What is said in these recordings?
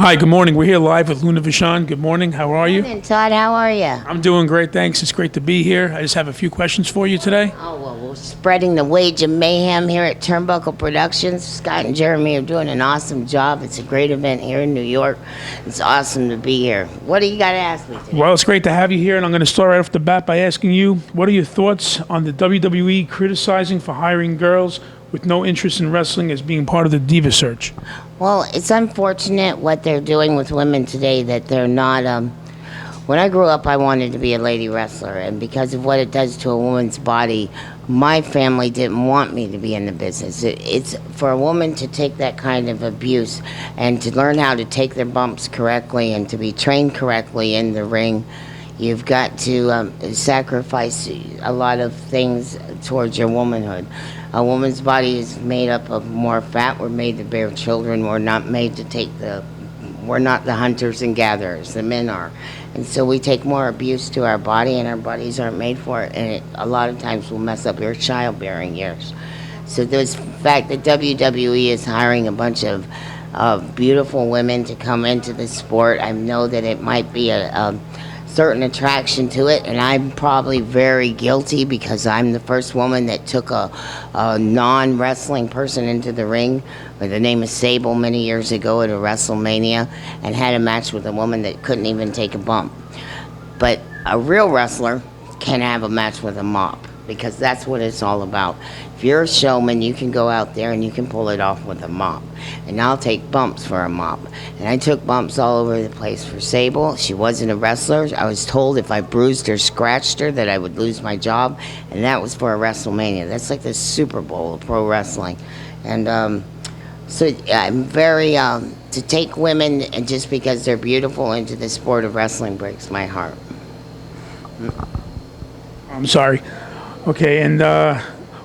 Hi, good morning. We're here live with Luna Vachon. Good morning. How are you? Morning, Todd. How are you? I'm doing great, thanks. It's great to be here. I just have a few questions for you today. Oh, well, we're spreading the wage of mayhem here at Turnbuckle Productions. Scott and Jeremy are doing an awesome job. It's a great event here in New York. It's awesome to be here. What do you got to ask me today? Well, it's great to have you here, and I'm going to start right off the bat by asking you, what are your thoughts on the WWE criticizing for hiring girls with no interest in wrestling as being part of the Diva Search? Well, it's unfortunate what they're doing with women today, that they're not... When I grew up, I wanted to be a lady wrestler, and because of what it does to a woman's body, my family didn't want me to be in the business. It's for a woman to take that kind of abuse and to learn how to take their bumps correctly and to be trained correctly in the ring. You've got to sacrifice a lot of things towards your womanhood. A woman's body is made up of more fat. We're made to bear children. We're not made to take we're not the hunters and gatherers. The men are. And so we take more abuse to our body, and our bodies aren't made for it. And it a lot of times will mess up your childbearing years. So this fact that WWE is hiring a bunch of beautiful women to come into the sport, I know that it might be a certain attraction to it, and I'm probably very guilty because I'm the first woman that took a non-wrestling person into the ring by the name of Sable many years ago at a WrestleMania and had a match with a woman that couldn't even take a bump. But a real wrestler can have a match with a mop, because that's what it's all about. If you're a showman, you can go out there and you can pull it off with a mop. And I'll take bumps for a mop. And I took bumps all over the place for Sable. She wasn't a wrestler. I was told if I bruised or scratched her that I would lose my job. And that was for a WrestleMania. That's like the Super Bowl of pro wrestling. And so I'm very, to take women and just because they're beautiful into the sport of wrestling breaks my heart. I'm sorry. Okay, and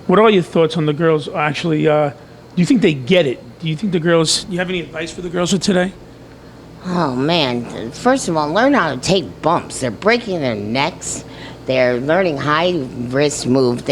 what are your thoughts on the girls? Actually, do you think they get it? Do you think the girls, you have any advice for the girls of today? Oh, man. First of all, learn how to take bumps. They're breaking their necks. They're learning high-risk moves.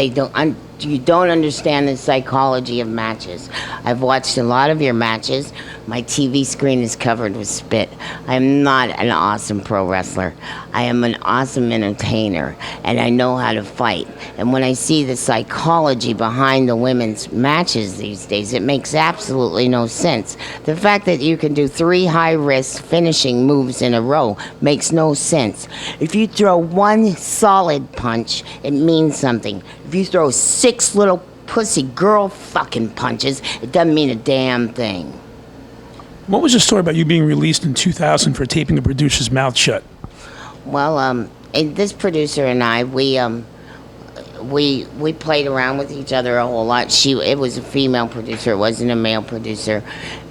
You don't understand the psychology of matches. I've watched a lot of your matches. My TV screen is covered with spit. I am not an awesome pro wrestler. I am an awesome entertainer, and I know how to fight. And when I see the psychology behind the women's matches these days, it makes absolutely no sense. The fact that you can do 3 high-risk finishing moves in a row makes no sense. If you throw one solid punch, it means something. If you throw 6 little pussy girl fucking punches, it doesn't mean a damn thing. What was the story about you being released in 2000 for taping a producer's mouth shut? Well, and this producer and I, we played around with each other a whole lot. It was a female producer, it wasn't a male producer,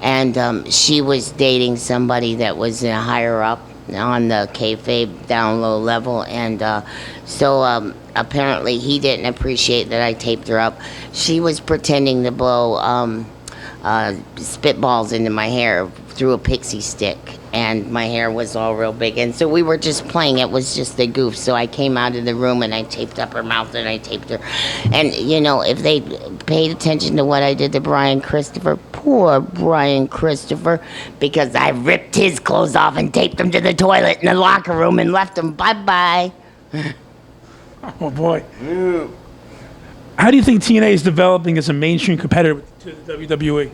and she was dating somebody that was higher up on the kayfabe down low level, and so apparently he didn't appreciate that I taped her up. She was pretending to blow spitballs into my hair through a pixie stick, and my hair was all real big, and so we were just playing. It was just a goof. So I came out of the room and I taped up her mouth and I taped her. And you know, if they paid attention to what I did to Brian Christopher, poor Brian Christopher, because I ripped his clothes off and taped him to the toilet in the locker room and left him bye-bye. Oh boy. How do you think TNA is developing as a mainstream competitor to the WWE?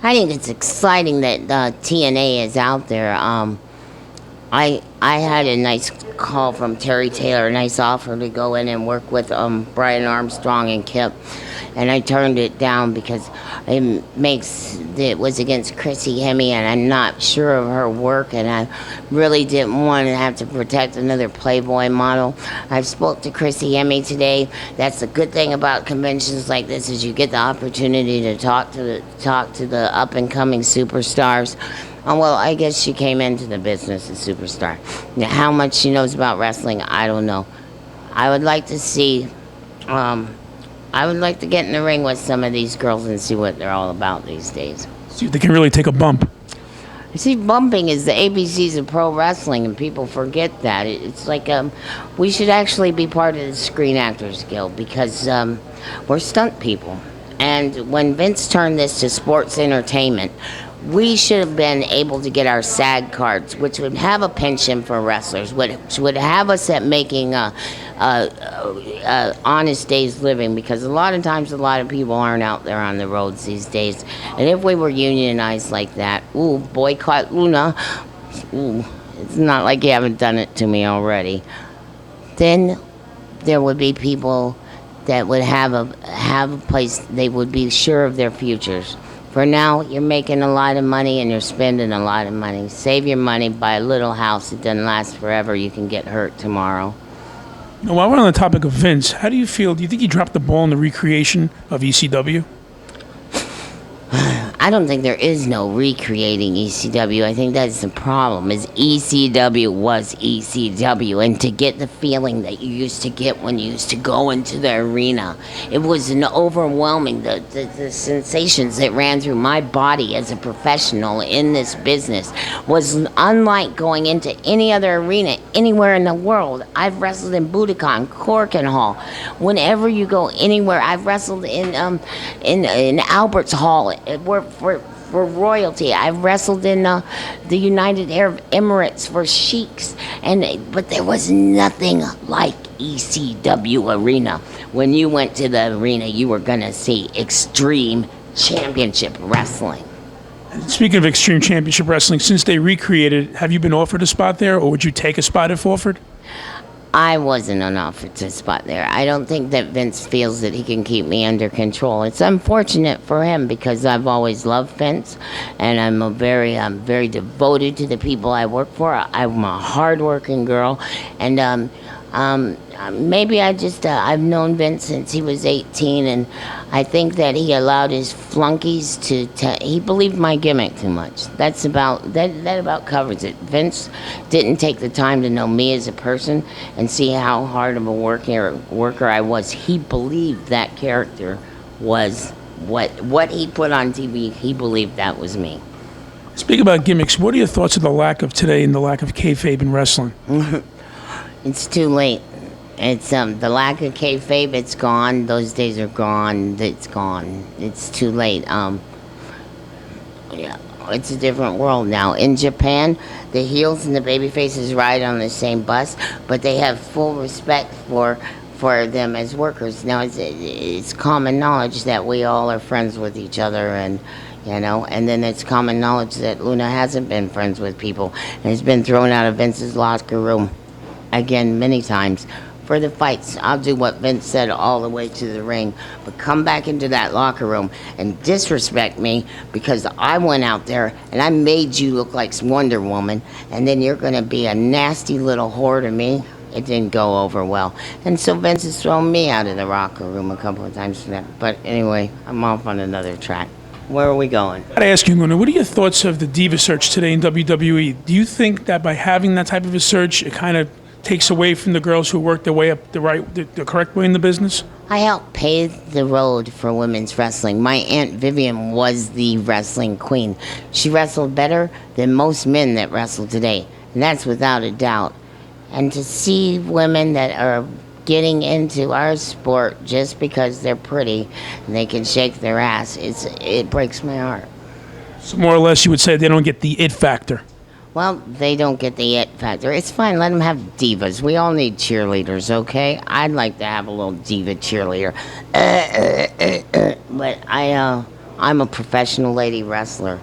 I think it's exciting that TNA is out there. I had a nice call from Terry Taylor, a nice offer to go in and work with Brian Armstrong and Kip, and I turned it down because it was against Chrissy Hemme, and I'm not sure of her work, and I really didn't want to have to protect another Playboy model. I spoke to Chrissy Hemme today. That's the good thing about conventions like this, is you get the opportunity to talk to the up and coming superstars. Well, I guess she came into the business as superstar. Now, how much she knows about wrestling, I don't know. I would like to see, I would like to get in the ring with some of these girls and see what they're all about these days. See if they can really take a bump. You see, bumping is the ABCs of pro wrestling, and people forget that. It's like we should actually be part of the Screen Actors Guild, because we're stunt people. And when Vince turned this to sports entertainment, we should have been able to get our SAG cards, which would have a pension for wrestlers, which would have us at making honest days living, because a lot of times a lot of people aren't out there on the roads these days. And if we were unionized like that, boycott Luna, it's not like you haven't done it to me already, then there would be people that would have a place, they would be sure of their futures. For now, you're making a lot of money and you're spending a lot of money. Save your money, buy a little house. It doesn't last forever. You can get hurt tomorrow. Now, while we're on the topic of Vince, how do you feel? Do you think he dropped the ball in the recreation of ECW? I don't think there is no recreating ECW. I think that's the problem, is ECW was ECW. And to get the feeling that you used to get when you used to go into the arena, it was an overwhelming, the sensations that ran through my body as a professional in this business was unlike going into any other arena anywhere in the world. I've wrestled in Budokan, Corkin Hall. Whenever you go anywhere, I've wrestled in Albert's Hall, for royalty. I've wrestled in the United Arab Emirates for sheiks, but there was nothing like ECW Arena. When you went to the arena, you were gonna see Extreme Championship Wrestling. Speaking of Extreme Championship Wrestling, since they recreated it, have you been offered a spot there, or would you take a spot if offered? I wasn't an offer to spot there. I don't think that Vince feels that he can keep me under control. It's unfortunate for him because I've always loved Vince, and I'm very devoted to the people I work for. I'm a hardworking girl, and maybe I've known Vince since he was 18, and I think that he allowed his flunkies he believed my gimmick too much. That about covers it. Vince didn't take the time to know me as a person and see how hard of a worker I was. He believed that character was what he put on TV. He believed that was me. Speaking about gimmicks, what are your thoughts of the lack of today and the lack of kayfabe in wrestling? It's too late. It's the lack of kayfabe. It's gone. Those days are gone. It's gone. It's too late. Yeah, it's a different world now. In Japan, the heels and the baby faces ride on the same bus, but they have full respect for them as workers. Now it's common knowledge that we all are friends with each other, and and then it's common knowledge that Luna hasn't been friends with people and has been thrown out of Vince's locker room again many times. For the fights, I'll do what Vince said all the way to the ring, but come back into that locker room and disrespect me because I went out there and I made you look like Wonder Woman, and then you're going to be a nasty little whore to me. It didn't go over well. And so Vince has thrown me out of the locker room a couple of times for that. But anyway, I'm off on another track. Where are we going? I'd ask you, Luna, what are your thoughts of the Diva Search today in WWE? Do you think that by having that type of a search, it kind of takes away from the girls who work their way up the correct way in the business? I helped pave the road for women's wrestling. My Aunt Vivian was the wrestling queen. She wrestled better than most men that wrestle today, and that's without a doubt. And to see women that are getting into our sport just because they're pretty and they can shake their ass, it breaks my heart. So more or less you would say they don't get the it factor. Well, they don't get the it factor. It's fine. Let them have divas. We all need cheerleaders, okay? I'd like to have a little diva cheerleader. But I'm a professional lady wrestler.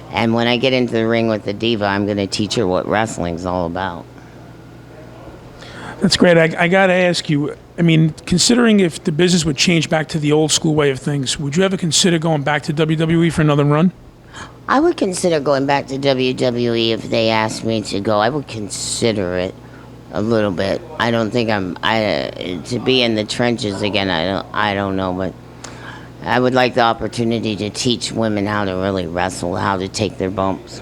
And when I get into the ring with the diva, I'm going to teach her what wrestling's all about. That's great. I got to ask you, I mean, considering if the business would change back to the old school way of things, would you ever consider going back to WWE for another run? I would consider going back to WWE if they asked me to go. I would consider it a little bit. I don't think to be in the trenches again. I don't know, but I would like the opportunity to teach women how to really wrestle, how to take their bumps.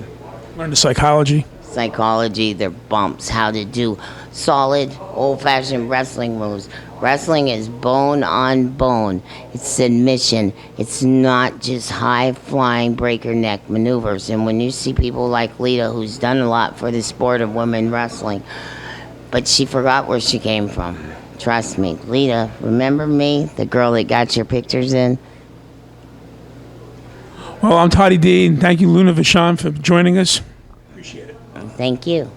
Learn the psychology, their bumps, how to do solid, old-fashioned wrestling moves. Wrestling is bone on bone. It's submission. It's not just high-flying breaker neck maneuvers. And when you see people like Lita, who's done a lot for the sport of women wrestling, but she forgot where she came from. Trust me. Lita, remember me, the girl that got your pictures in? Well, I'm Toddy D, and thank you, Luna Vachon, for joining us. Appreciate it. Thank you.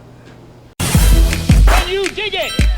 Can you dig it?